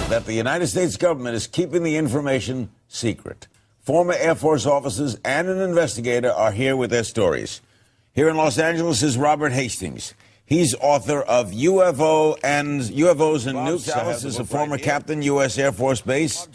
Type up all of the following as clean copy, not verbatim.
That the United States government is keeping the information secret. Former Air Force officers and an investigator are here with their stories. Here in Los Angeles is Robert Hastings. He's author of UFOs and Nukes. Dallas is a former captain, U.S. Air Force Base.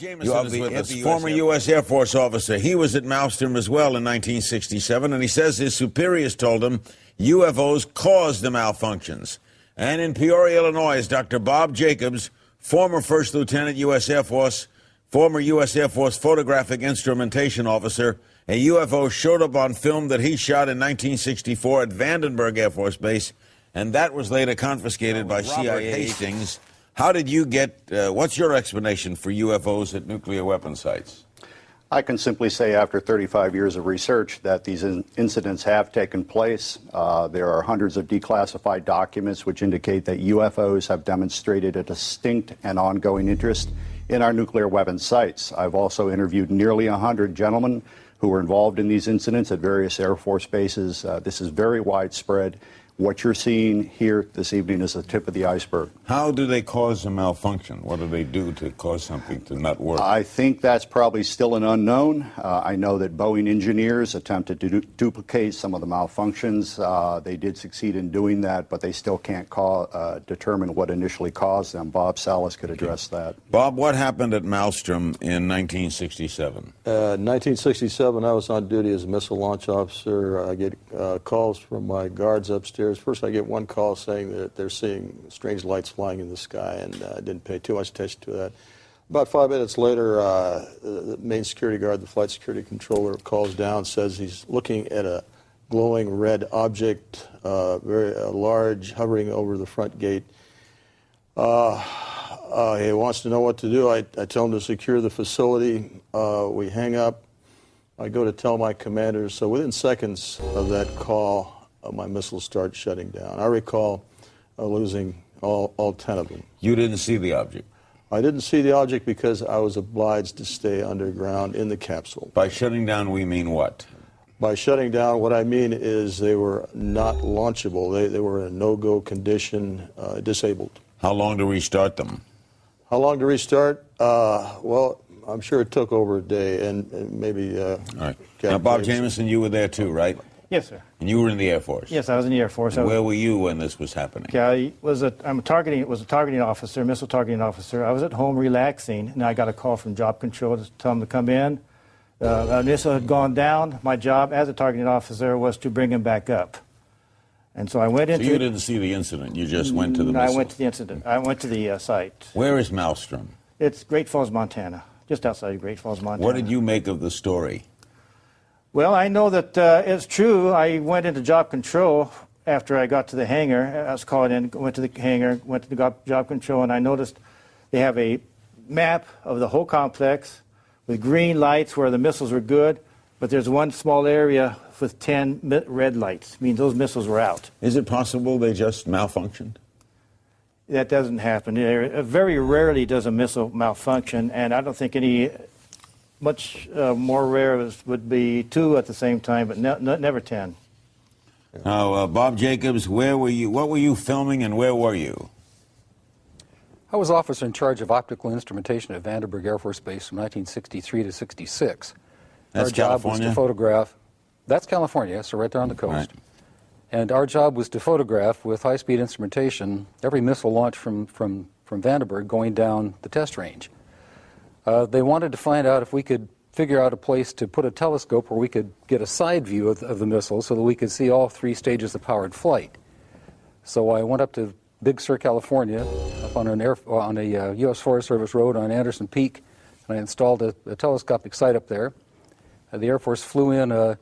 Former U.S. Air Force officer. He was at Maelstrom as well in 1967, and he says his superiors told him UFOs caused the malfunctions. And in Peoria, Illinois, is Dr. Bob Jacobs, former First Lieutenant, U.S. Air Force, former U.S. Air Force photographic instrumentation officer. A UFO showed up on film that he shot in 1964 at Vandenberg Air Force Base, and that was later confiscated by CIA. Hastings, how did you get, what's your explanation for UFOs at nuclear weapon sites? I can simply say after 35 years of research that these incidents have taken place. There are hundreds of declassified documents which indicate that UFOs have demonstrated a distinct and ongoing interest in our nuclear weapon sites. I've also interviewed nearly 100 gentlemen who were involved in these incidents at various Air Force bases. This is very widespread. What you're seeing here this evening is the tip of the iceberg. How do they cause a malfunction? What do they do to cause something to not work? I think that's probably still an unknown. I know that Boeing engineers attempted to duplicate some of the malfunctions. They did succeed in doing that, but they still can't determine what initially caused them. Bob Salas could address that. Bob, what happened at Maelstrom in 1967? 1967, I was on duty as a missile launch officer. I get calls from my guards upstairs. First, I get one call saying that they're seeing strange lights flying in the sky, and I didn't pay too much attention to that. About 5 minutes later, the main security guard, the flight security controller, calls down, says he's looking at a glowing red object, very large, hovering over the front gate. He wants to know what to do. I tell him to secure the facility. We hang up. I go to tell my commanders. So within seconds of that call, my missiles start shutting down. I recall losing all 10 of them. You didn't see the object? I didn't see the object because I was obliged to stay underground in the capsule. By shutting down, we mean what? By shutting down, what I mean is they were not launchable. They were in a no-go condition, disabled. How long to restart them? How long to restart? Well, I'm sure it took over a day, and maybe... All right. Now, Bob Jamison, you were there too, right? Yes, sir. And you were in the Air Force? Yes, I was in the Air Force. Where were you when this was happening? I was a targeting officer, missile targeting officer. I was at home relaxing, and I got a call from Job Control to tell them to come in. A missile had gone down. My job as a targeting officer was to bring him back up. And so I went into... So you didn't see the incident, you just went to the missile? I went to the incident. I went to the site. Where is Maelstrom? It's Great Falls, Montana, just outside of Great Falls, Montana. What did you make of the story? Well, I know that it's true. I went into Job Control after I got to the hangar. I was called in, went to the hangar, went to the Job Control, and I noticed they have a map of the whole complex with green lights where the missiles were good, but there's one small area with 10 red lights. I mean, those missiles were out. Is it possible they just malfunctioned? That doesn't happen. Very rarely does a missile malfunction, and I don't think any... Much more rare would be 2 at the same time, but never 10. Now, Bob Jacobs, where were you? What were you filming, and where were you? I was officer in charge of optical instrumentation at Vandenberg Air Force Base from 1963 to 66. That's our job California? was to photograph. That's California, so right there on the coast. Right. And our job was to photograph with high-speed instrumentation every missile launch from Vandenberg going down the test range. They wanted to find out if we could figure out a place to put a telescope where we could get a side view of the missile so that we could see all 3 stages of powered flight. So I went up to Big Sur, California, up on a U.S. Forest Service road on Anderson Peak, and I installed a telescopic sight up there. The Air Force flew in a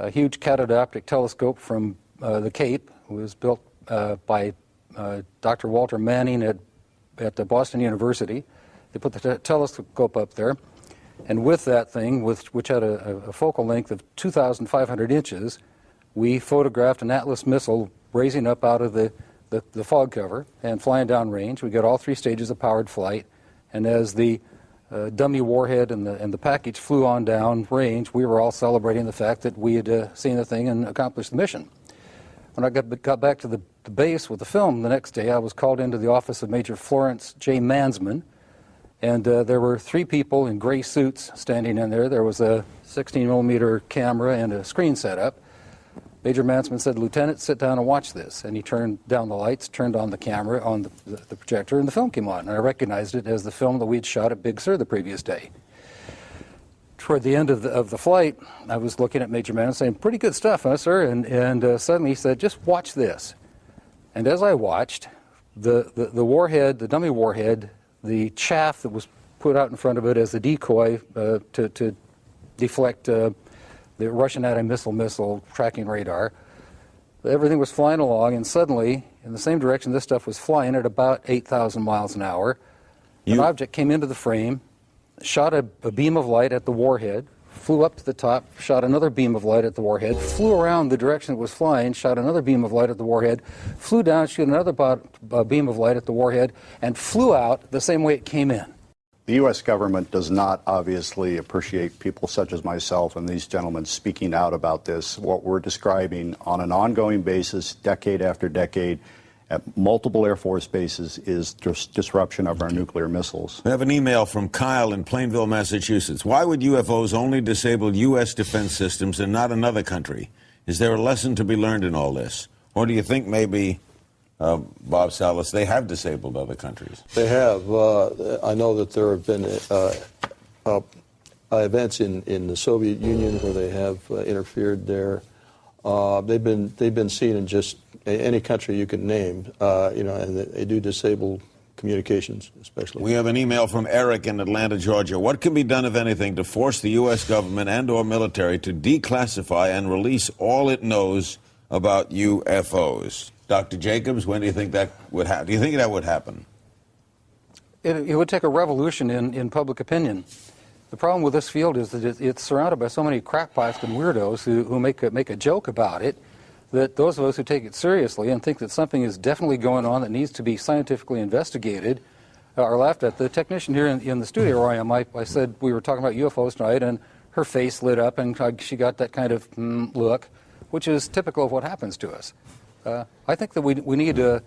huge catadioptric telescope from the Cape. It was built by Dr. Walter Manning at Boston University. They put the telescope up there, and with that thing, which had a focal length of 2,500 inches, we photographed an Atlas missile raising up out of the fog cover and flying down range. We got all 3 stages of powered flight, and as the dummy warhead and the package flew on down range, we were all celebrating the fact that we had seen the thing and accomplished the mission. When I got back to the base with the film the next day, I was called into the office of Major Florence J. Mansman, and there were 3 people in gray suits standing in there. There was a 16-millimeter camera and a screen set up. Major Mansman said, "Lieutenant, sit down and watch this." And he turned down the lights, turned on the camera, on the projector, and the film came on. And I recognized it as the film that we had shot at Big Sur the previous day. Toward the end of the flight, I was looking at Major Mansman saying, "Pretty good stuff, huh, sir?" And suddenly he said, "Just watch this." And as I watched, the warhead, the dummy warhead, the chaff that was put out in front of it as a decoy to deflect the Russian anti-missile tracking radar, everything was flying along, and suddenly, in the same direction this stuff was flying at about 8,000 miles an hour, an object came into the frame, shot a beam of light at the warhead, flew up to the top, shot another beam of light at the warhead, flew around the direction it was flying, shot another beam of light at the warhead, flew down, shot another beam of light at the warhead, and flew out the same way it came in. The U.S. government does not obviously appreciate people such as myself and these gentlemen speaking out about this. What we're describing on an ongoing basis, decade after decade, at multiple Air Force bases, is disruption of our nuclear missiles. We have an email from Kyle in Plainville, Massachusetts. Why would UFOs only disable U.S. defense systems and not another country? Is there a lesson to be learned in all this? Or do you think maybe, Bob Salas, they have disabled other countries? They have. I know that there have been events in the Soviet Union where they have interfered there. They've been seen in just any country you can name, and they do disable communications, especially. We have an email from Eric in Atlanta, Georgia. What can be done, if anything, to force the U.S. government and/or military to declassify and release all it knows about UFOs? Dr. Jacobs, when do you think that would happen? Do you think that would happen? It would take a revolution in public opinion. The problem with this field is that it's surrounded by so many crackpots and weirdos who make a joke about it, that those of us who take it seriously and think that something is definitely going on that needs to be scientifically investigated are laughed at. The technician here in the studio where I am, I said we were talking about UFOs tonight, and her face lit up and she got that kind of look, which is typical of what happens to us. I think that we need a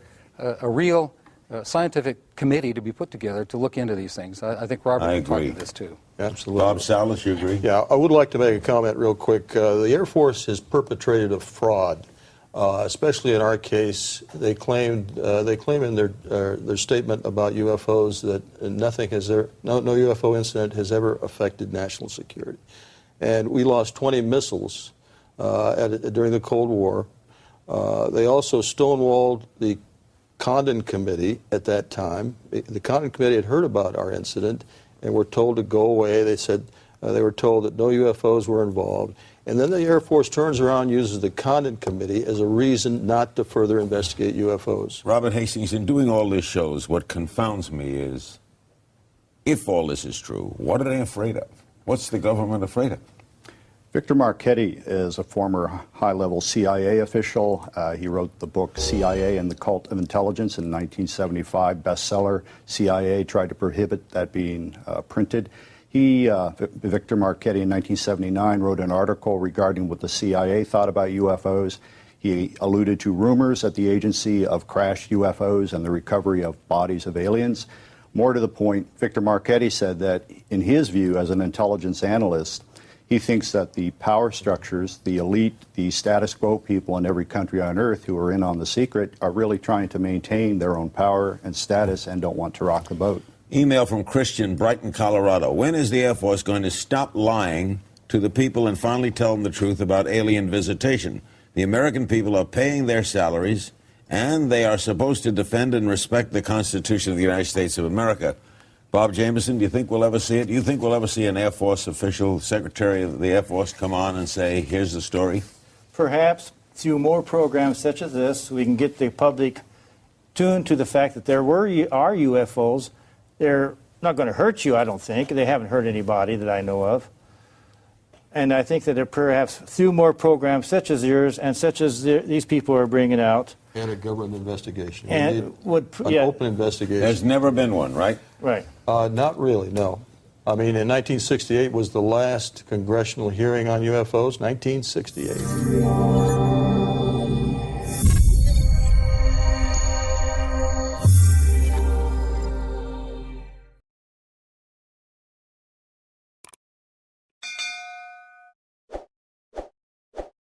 real scientific committee to be put together to look into these things. I think Robert can talk to this too. Absolutely. Bob Salas, you agree? Yeah, I would like to make a comment real quick. The Air Force has perpetrated a fraud, especially in our case. They claim in their statement about UFOs that no UFO incident has ever affected national security, and we lost 20 missiles during the Cold War. They also stonewalled the Condon Committee at that time. The Condon Committee had heard about our incident and were told to go away. They said they were told that no UFOs were involved. And then the Air Force turns around and uses the Condon Committee as a reason not to further investigate UFOs. Robert Hastings, in doing all this shows, what confounds me is, if all this is true, what are they afraid of? What's the government afraid of? Victor Marchetti is a former high-level CIA official. He wrote the book CIA and the Cult of Intelligence in 1975, bestseller. CIA tried to prohibit that being printed. Victor Marchetti in 1979 wrote an article regarding what the CIA thought about UFOs. He alluded to rumors at the agency of crashed UFOs and the recovery of bodies of aliens. More to the point, Victor Marchetti said that in his view as an intelligence analyst, he thinks that the power structures, the elite, the status quo people in every country on earth who are in on the secret are really trying to maintain their own power and status and don't want to rock the boat. Email from Christian, Brighton, Colorado. When is the Air Force going to stop lying to the people and finally tell them the truth about alien visitation? The American people are paying their salaries, and they are supposed to defend and respect the Constitution of the United States of America. Bob Jameson, do you think we'll ever see it? Do you think we'll ever see an Air Force official, Secretary of the Air Force, come on and say, here's the story? Perhaps through more programs such as this, we can get the public tuned to the fact that are UFOs. They're not going to hurt you, I don't think. They haven't hurt anybody that I know of. And I think that perhaps through more programs such as yours and such as these people are bringing out. And a government investigation. And an open investigation. There's never been one, right? Right. Not really, no. I mean, in 1968 was the last congressional hearing on UFOs, 1968.